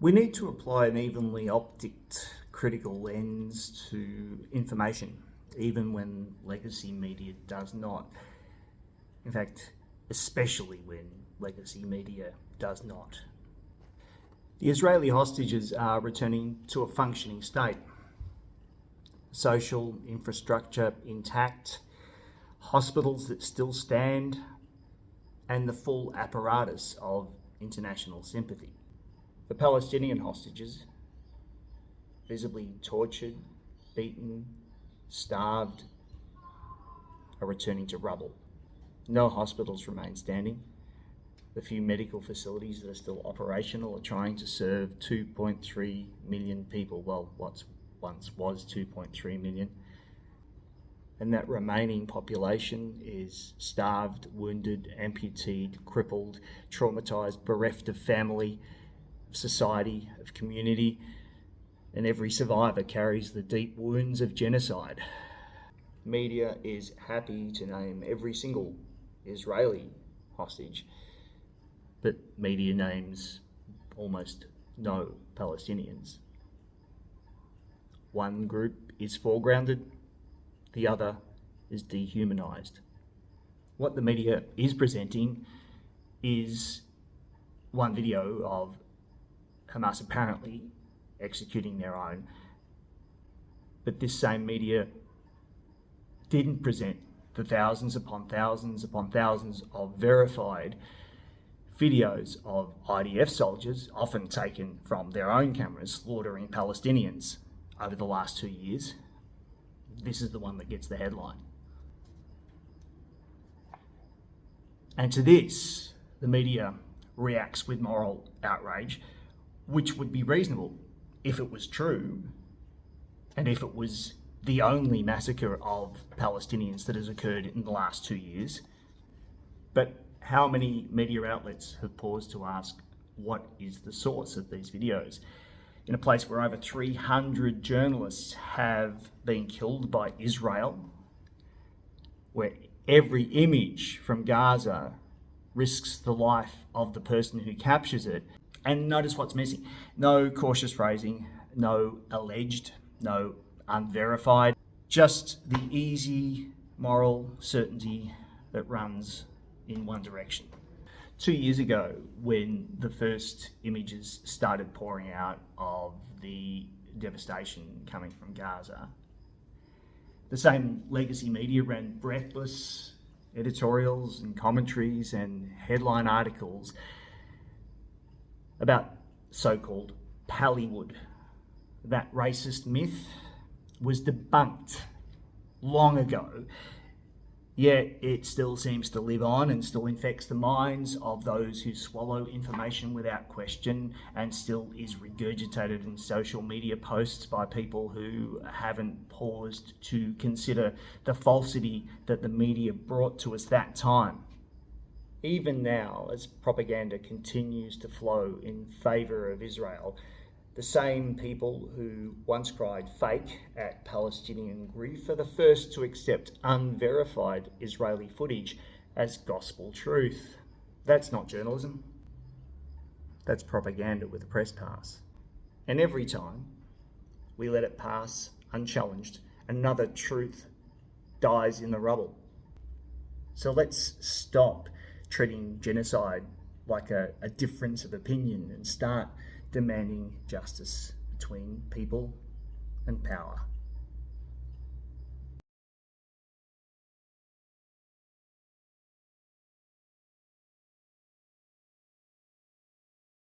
We need to apply an evenly opticked critical lens to information, even when legacy media does not. In fact, especially when legacy media does not. The Israeli hostages are returning to a functioning state. Social infrastructure intact, hospitals that still stand, and the full apparatus of international sympathy. The Palestinian hostages, visibly tortured, beaten, starved, are returning to rubble. No hospitals remain standing. The few medical facilities that are still operational are trying to serve 2.3 million people. Well, what once was 2.3 million. And that remaining population is starved, wounded, amputeed, crippled, traumatised, bereft of family, of society, of community. And every survivor carries the deep wounds of genocide. Media is happy to name every single Israeli hostage, but media names almost no Palestinians. One group is foregrounded, the other is dehumanised. What the media is presenting is one video of Hamas apparently executing their own, but this same media didn't present the thousands upon thousands upon thousands of verified videos of IDF soldiers, often taken from their own cameras, slaughtering Palestinians over the last 2 years. This is the one that gets the headline. And to this, the media reacts with moral outrage, which would be reasonable if it was true, and if it was the only massacre of Palestinians that has occurred in the last 2 years. But how many media outlets have paused to ask what is the source of these videos? In a place where over 300 journalists have been killed by Israel, where every image from Gaza risks the life of the person who captures it. And notice what's missing. No cautious phrasing, no alleged, no unverified, just the easy moral certainty that runs in one direction. 2 years ago, when the first images started pouring out of the devastation coming from Gaza, the same legacy media ran breathless editorials and commentaries and headline articles about so-called Pallywood. That racist myth was debunked long ago, yet it still seems to live on and still infects the minds of those who swallow information without question, and still is regurgitated in social media posts by people who haven't paused to consider the falsity that the media brought to us that time. Even now, as propaganda continues to flow in favour of Israel, the same people who once cried fake at Palestinian grief are the first to accept unverified Israeli footage as gospel truth. That's not journalism. That's propaganda with a press pass. And every time we let it pass unchallenged, another truth dies in the rubble. So let's stop treating genocide like a difference of opinion and start demanding justice between people and power.